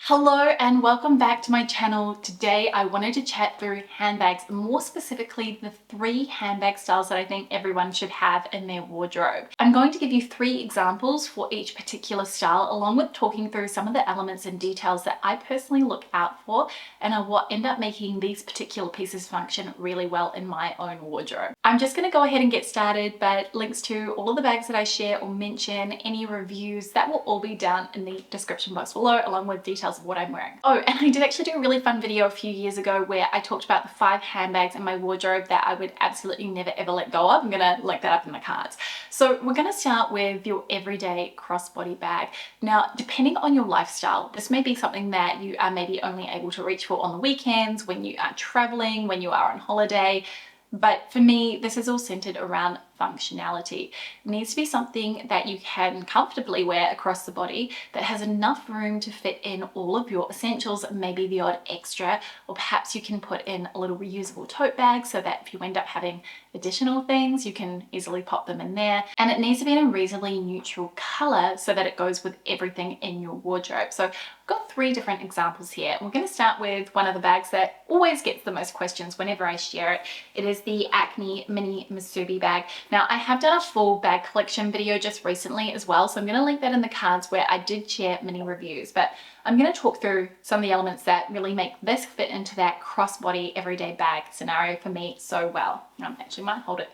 Hello and welcome back to my channel. Today I wanted to chat through handbags, more specifically the 3 handbag styles that I think everyone should have in their wardrobe. I'm going to give you 3 examples for each particular style, along with talking through some of the elements and details that I personally look out for and are what end up making these particular pieces function really well in my own wardrobe. I'm just going to go ahead and get started, but links to all of the bags that I share or mention, any reviews, that will all be down in the description box below, along with details of what I'm wearing. Oh, and I did actually do a really fun video a few years ago where I talked about the 5 handbags in my wardrobe that I would absolutely never ever let go of. I'm gonna link that up in the cards. So we're gonna start with your everyday crossbody bag. Now, depending on your lifestyle, this may be something that you are maybe only able to reach for on the weekends, when you are traveling, when you are on holiday. But for me, this is all centered around functionality. It needs to be something that you can comfortably wear across the body, that has enough room to fit in all of your essentials, maybe the odd extra, or perhaps you can put in a little reusable tote bag so that if you end up having additional things, you can easily pop them in there. And it needs to be in a reasonably neutral color so that it goes with everything in your wardrobe. So I've got 3 different examples here. We're going to start with one of the bags that always gets the most questions whenever I share it. It is the Acne Mini Masubi bag. Now, I have done a full bag collection video just recently as well, so I'm going to link that in the cards where I did share mini reviews, but I'm going to talk through some of the elements that really make this fit into that crossbody everyday bag scenario for me so well. I actually might hold it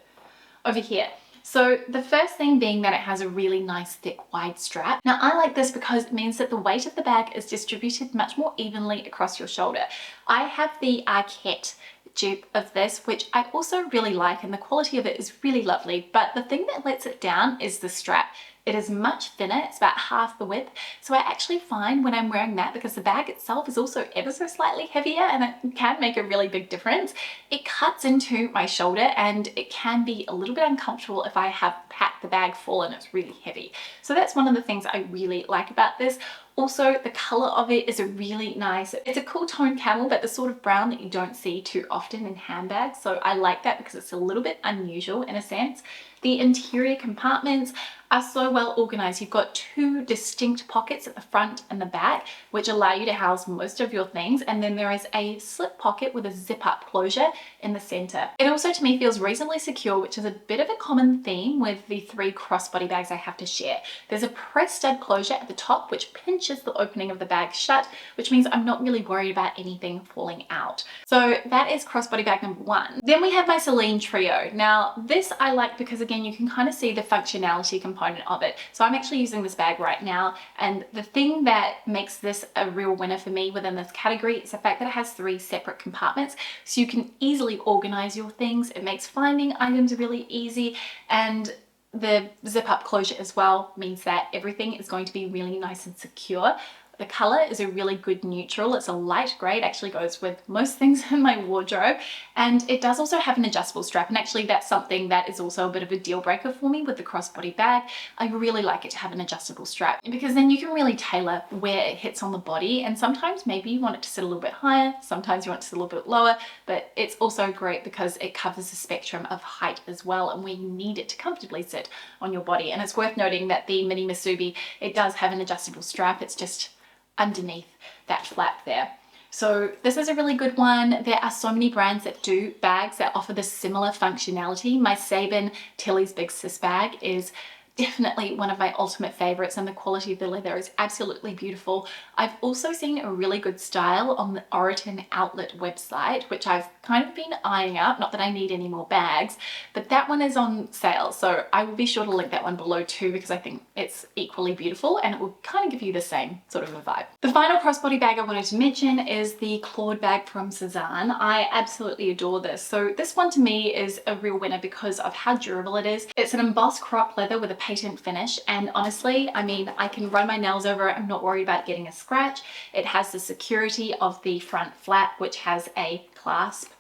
over here. So the first thing being that it has a really nice thick wide strap. Now I like this because it means that the weight of the bag is distributed much more evenly across your shoulder. I have the Arquette dupe of this, which I also really like, and the quality of it is really lovely, but the thing that lets it down is the strap. It is much thinner, it's about half the width, so I actually find when I'm wearing that, because the bag itself is also ever so slightly heavier and it can make a really big difference, it cuts into my shoulder and it can be a little bit uncomfortable if I have packed the bag full and it's really heavy. So that's one of the things I really like about this. Also, the color of it is a really nice, it's a cool tone camel, but the sort of brown that you don't see too often in handbags. So I like that because it's a little bit unusual in a sense. The interior compartments are so well organized. You've got 2 distinct pockets at the front and the back, which allow you to house most of your things. And then there is a slip pocket with a zip up closure in the center. It also to me feels reasonably secure, which is a bit of a common theme with the 3 crossbody bags I have to share. There's a press stud closure at the top, which pinches the opening of the bag shut, which means I'm not really worried about anything falling out. So that is crossbody bag number 1. Then we have my Celine Trio. Now this I like because again, you can kind of see the functionality component of it. So I'm actually using this bag right now, and the thing that makes this a real winner for me within this category is the fact that it has 3 separate compartments, so you can easily organize your things. It makes finding items really easy, and the zip up closure as well means that everything is going to be really nice and secure. The color is a really good neutral. It's a light gray. It actually goes with most things in my wardrobe. And it does also have an adjustable strap. And actually that's something that is also a bit of a deal breaker for me with the crossbody bag. I really like it to have an adjustable strap because then you can really tailor where it hits on the body. And sometimes maybe you want it to sit a little bit higher. Sometimes you want it to sit a little bit lower, but it's also great because it covers the spectrum of height as well and where you need it to comfortably sit on your body. And it's worth noting that the Mini Masubi, it does have an adjustable strap. It's just underneath that flap there. So this is a really good one. There are so many brands that do bags that offer this similar functionality. My Sabin Tilly's Big Sis bag is definitely one of my ultimate favorites, and the quality of the leather is absolutely beautiful. I've also seen a really good style on the Oroton Outlet website, which I've kind of been eyeing up. Not that I need any more bags, but that one is on sale. So I will be sure to link that one below too, because I think it's equally beautiful and it will kind of give you the same sort of a vibe. The final crossbody bag I wanted to mention is the Claude bag from Cezanne. I absolutely adore this. So this one to me is a real winner because of how durable it is. It's an embossed crop leather with a patent finish, and honestly, I mean, I can run my nails over it. I'm not worried about getting a scratch. It has the security of the front flap, which has a clasp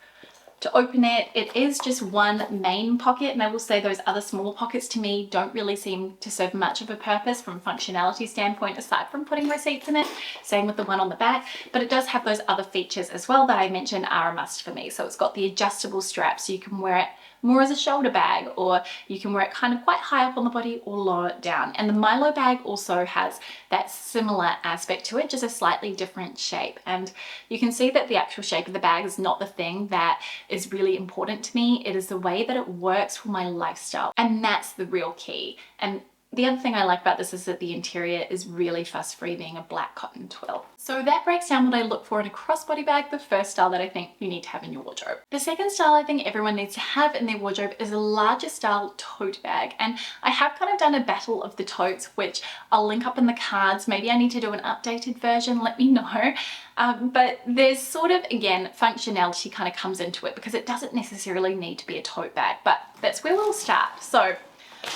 to open it. It is just one main pocket, and I will say those other smaller pockets to me don't really seem to serve much of a purpose from a functionality standpoint aside from putting receipts in it. Same with the one on the back, but it does have those other features as well that I mentioned are a must for me. So it's got the adjustable strap so you can wear it more as a shoulder bag, or you can wear it kind of quite high up on the body or lower down. And the Milo bag also has that similar aspect to it, just a slightly different shape. And you can see that the actual shape of the bag is not the thing that is really important to me. It is the way that it works for my lifestyle. And that's the real key. And the other thing I like about this is that the interior is really fuss-free, being a black cotton twill. So that breaks down what I look for in a crossbody bag, the first style that I think you need to have in your wardrobe. The second style I think everyone needs to have in their wardrobe is a larger style tote bag. And I have kind of done a battle of the totes, which I'll link up in the cards. Maybe I need to do an updated version, let me know. But there's sort of, again, functionality kind of comes into it because it doesn't necessarily need to be a tote bag, but that's where we'll start. So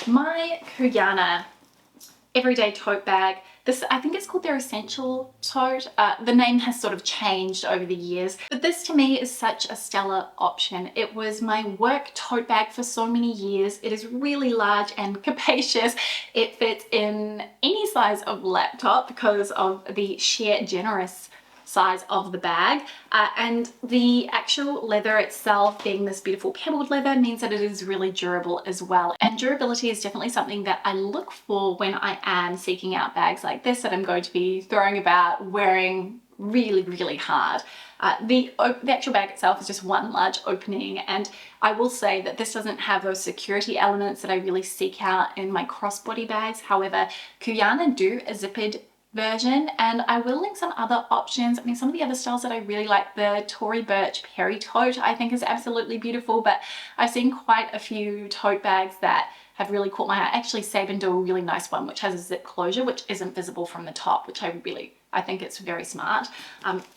my Kuyana everyday tote bag, this, I think it's called their Essential Tote. The name has sort of changed over the years, but this to me is such a stellar option. It was my work tote bag for so many years. It is really large and capacious. It fits in any size of laptop because of the sheer generous size of the bag, and the actual leather itself, being this beautiful pebbled leather, means that it is really durable as well. And durability is definitely something that I look for when I am seeking out bags like this that I'm going to be throwing about, wearing really hard. The actual bag itself is just one large opening, and I will say that this doesn't have those security elements that I really seek out in my crossbody bags. However, Kuyana do a zippered version, and I will link some other options. I mean, some of the other styles that I really like, the Tory Burch Perry tote I think is absolutely beautiful, but I've seen quite a few tote bags that have really caught my eye. Actually, Sabin do a really nice one which has a zip closure which isn't visible from the top, which I think it's very smart.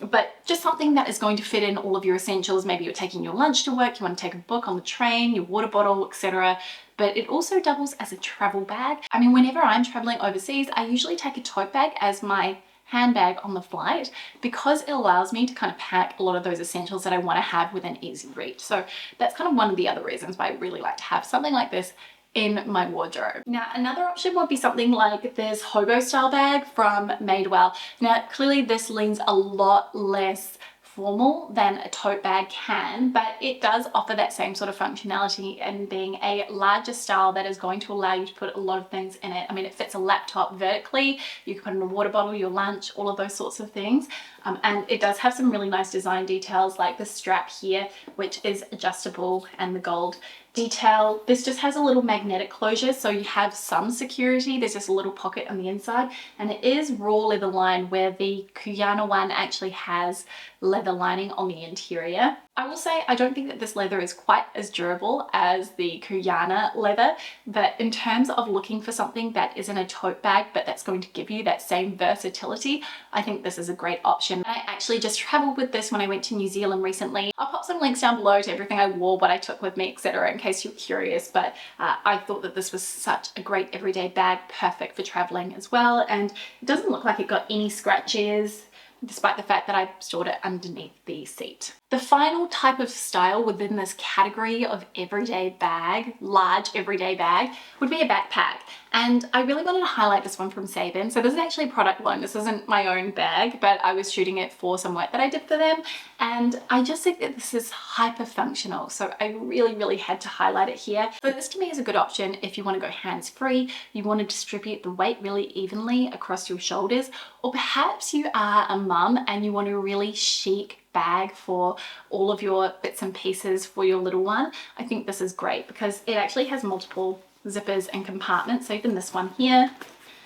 But just something that is going to fit in all of your essentials. Maybe you're taking your lunch to work, you want to take a book on the train, your water bottle, etc. But it also doubles as a travel bag. I mean, whenever I'm traveling overseas, I usually take a tote bag as my handbag on the flight because it allows me to kind of pack a lot of those essentials that I want to have within easy reach. So that's kind of one of the other reasons why I really like to have something like this in my wardrobe. Now, another option would be something like this hobo style bag from Madewell. Now, clearly this leans a lot less formal than a tote bag can, but it does offer that same sort of functionality and being a larger style that is going to allow you to put a lot of things in it. I mean, it fits a laptop vertically, you can put in a water bottle, your lunch, all of those sorts of things. And it does have some really nice design details like the strap here, which is adjustable, and the gold detail. This just has a little magnetic closure, so you have some security. There's just a little pocket on the inside, and it is raw leather lined, where the Kuyana one actually has leather lining on the interior. I will say I don't think that this leather is quite as durable as the Kuyana leather, but in terms of looking for something that isn't a tote bag but that's going to give you that same versatility, I think this is a great option. I actually just traveled with this when I went to New Zealand recently. I'll pop some links down below to everything I wore, what I took with me, etc., in case you're curious, but I thought that this was such a great everyday bag, perfect for traveling as well, and it doesn't look like it got any scratches, despite the fact that I stored it underneath the seat. The final type of style within this category of everyday bag, large everyday bag, would be a backpack. And I really wanted to highlight this one from Sabin. So this is actually a product loan. This isn't my own bag, but I was shooting it for some work that I did for them. And I just think that this is hyper functional. So I really had to highlight it here. So this to me is a good option if you want to go hands-free, you want to distribute the weight really evenly across your shoulders, or perhaps you are a mum and you want a really chic bag for all of your bits and pieces for your little one. I think this is great because it actually has multiple zippers and compartments. So even this one here,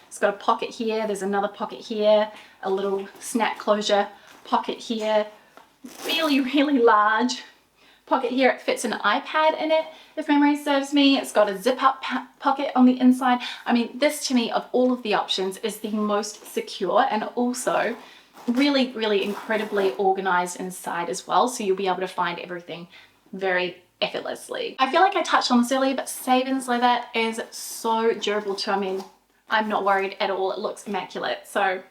it's got a pocket here, there's another pocket here, a little snap closure pocket here, really large pocket here. It fits an iPad in it, if memory serves me. It's got a zip up pocket on the inside. I mean, this to me, of all of the options, is the most secure and also really incredibly organized inside as well, so you'll be able to find everything very effortlessly. I feel like I touched on this earlier, but Sabin's leather is so durable too. I mean, I'm not worried at all. It looks immaculate. So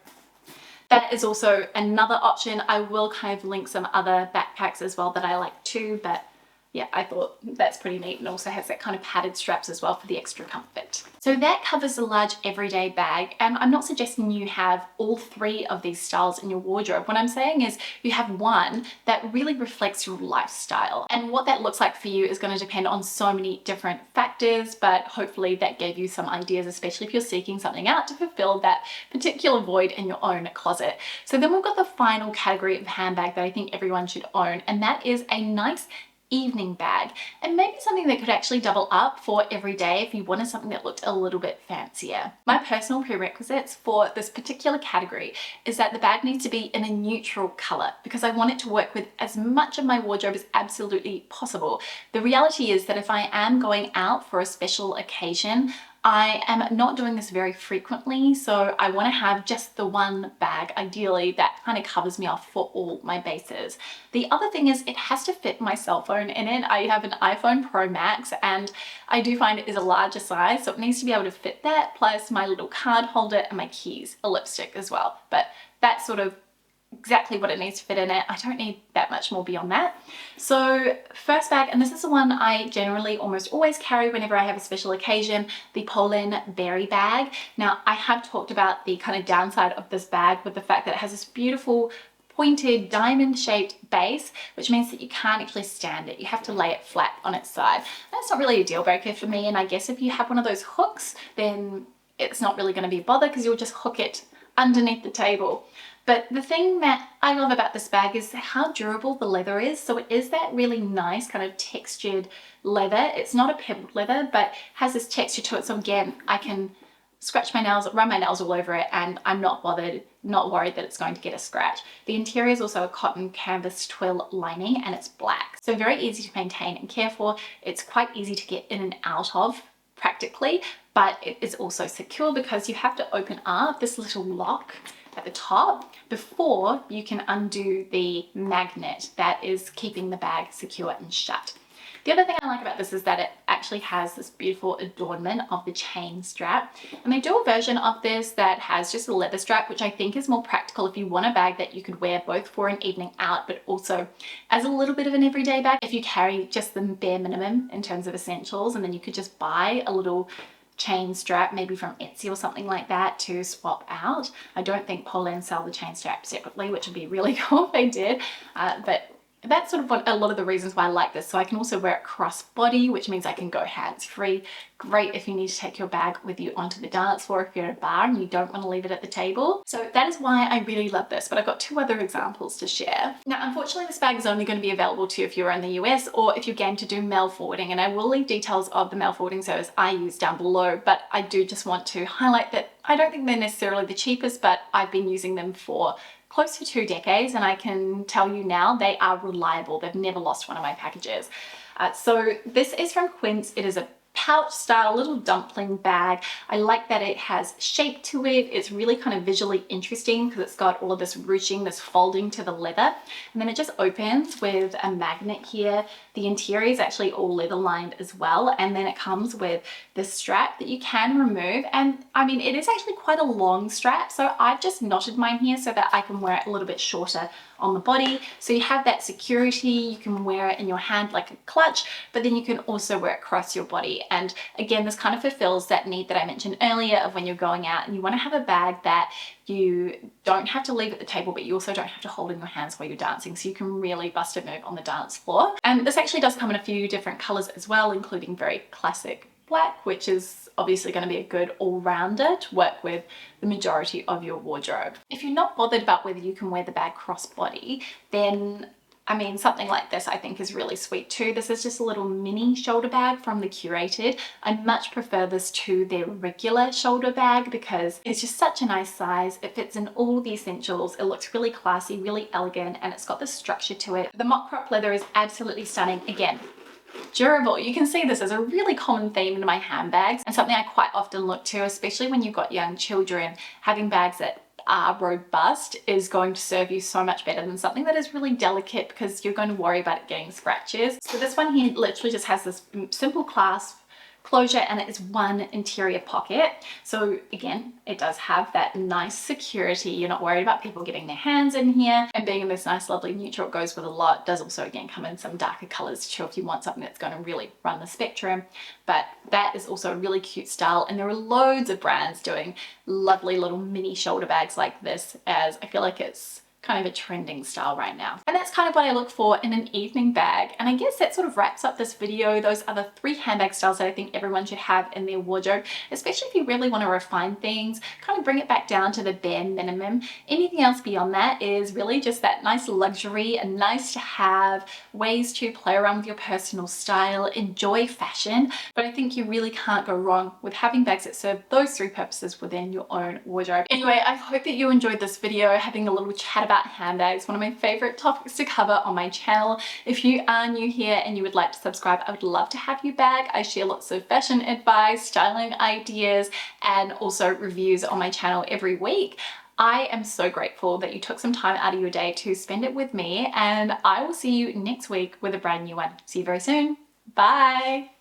that is also another option. I will kind of link some other backpacks as well that I like too, but yeah, I thought that's pretty neat, and also has that kind of padded straps as well for the extra comfort. So that covers the large everyday bag, and I'm not suggesting you have all three of these styles in your wardrobe. What I'm saying is you have one that really reflects your lifestyle, and what that looks like for you is going to depend on so many different factors, but hopefully that gave you some ideas, especially if you're seeking something out to fulfill that particular void in your own closet. So then we've got the final category of handbag that I think everyone should own, and that is a nice evening bag, and maybe something that could actually double up for every day if you wanted something that looked a little bit fancier. My personal prerequisites for this particular category is that the bag needs to be in a neutral color, because I want it to work with as much of my wardrobe as absolutely possible. The reality is that if I am going out for a special occasion, I am not doing this very frequently, so I want to have just the one bag, ideally, that kind of covers me off for all my bases. The other thing is it has to fit my cell phone in it. I have an iPhone Pro Max, and I do find it is a larger size, so it needs to be able to fit that, plus my little card holder and my keys, a lipstick as well. But that's sort of exactly what it needs to fit in it. I don't need that much more beyond that. So first bag, and this is the one I generally almost always carry whenever I have a special occasion, the Pollen Berry bag. Now, I have talked about the kind of downside of this bag with the fact that it has this beautiful pointed diamond shaped base, which means that you can't actually stand it. You have to lay it flat on its side. That's not really a deal breaker for me, and I guess if you have one of those hooks, then it's not really going to be a bother, because you'll just hook it underneath the table. But the thing that I love about this bag is how durable the leather is. So it is that really nice kind of textured leather. It's not a pebbled leather, but has this texture to it. So again, I can scratch my nails, run my nails all over it, and I'm not bothered, not worried that it's going to get a scratch. The interior is also a cotton canvas twill lining, and it's black. So very easy to maintain and care for. It's quite easy to get in and out of practically, but it is also secure because you have to open up this little lock at the top before you can undo the magnet that is keeping the bag secure and shut. The other thing I like about this is that it actually has this beautiful adornment of the chain strap, and they do a version of this that has just a leather strap, which I think is more practical if you want a bag that you could wear both for an evening out but also as a little bit of an everyday bag if you carry just the bare minimum in terms of essentials, and then you could just buy a little chain strap maybe from Etsy or something like that to swap out. I don't think Pollen sell the chain strap separately, which would be really cool if they did, but that's sort of a lot of the reasons why I like this. So I can also wear it crossbody, which means I can go hands-free. Great if you need to take your bag with you onto the dance floor if you're at a bar and you don't want to leave it at the table. So that is why I really love this, but I've got two other examples to share. Now, unfortunately, this bag is only going to be available to you if you're in the US or if you're game to do mail forwarding, and I will leave details of the mail forwarding service I use down below, but I do just want to highlight that I don't think they're necessarily the cheapest, but I've been using them for close to 2 decades, and I can tell you now they are reliable. They've never lost one of my packages. So this is from Quince. It is a pouch style little dumpling bag. I like that it has shape to it. It's really kind of visually interesting because it's got all of this ruching, this folding to the leather, and then it just opens with a magnet here. The interior is actually all leather lined as well, and then it comes with this strap that you can remove, and I mean it is actually quite a long strap, so I've just knotted mine here so that I can wear it a little bit shorter on the body. So you have that security, you can wear it in your hand like a clutch, but then you can also wear it across your body. And again, this kind of fulfills that need that I mentioned earlier of when you're going out and you want to have a bag that you don't have to leave at the table, but you also don't have to hold in your hands while you're dancing, so you can really bust a move on the dance floor. And this actually does come in a few different colors as well, including very classic black, which is obviously going to be a good all-rounder to work with the majority of your wardrobe. If you're not bothered about whether you can wear the bag crossbody, then I mean, something like this I think is really sweet too. This is just a little mini shoulder bag from the Curated. I much prefer this to their regular shoulder bag because it's just such a nice size. It fits in all the essentials. It looks really classy, really elegant, and it's got the structure to it. The mock crop leather is absolutely stunning. Again, durable. You can see this as a really common theme in my handbags and something I quite often look to, especially when you've got young children. Having bags that are robust is going to serve you so much better than something that is really delicate because you're going to worry about it getting scratches. So this one here literally just has this simple clasp closure, and it is one interior pocket. So again, it does have that nice security. You're not worried about people getting their hands in here, and being in this nice lovely neutral, it goes with a lot. It does also again come in some darker colors too if you want something that's going to really run the spectrum. But that is also a really cute style, and there are loads of brands doing lovely little mini shoulder bags like this, as I feel like it's kind of a trending style right now. And that's kind of what I look for in an evening bag. And I guess that sort of wraps up this video. Those are the 3 handbag styles that I think everyone should have in their wardrobe, especially if you really want to refine things, kind of bring it back down to the bare minimum. Anything else beyond that is really just that nice luxury and nice to have, ways to play around with your personal style, enjoy fashion. But I think you really can't go wrong with having bags that serve those 3 purposes within your own wardrobe. Anyway, I hope that you enjoyed this video, having a little chat about handbags, one of my favorite topics to cover on my channel. If you are new here and you would like to subscribe, I would love to have you back. I share lots of fashion advice, styling ideas, and also reviews on my channel every week. I am so grateful that you took some time out of your day to spend it with me, and I will see you next week with a brand new one. See you very soon. Bye.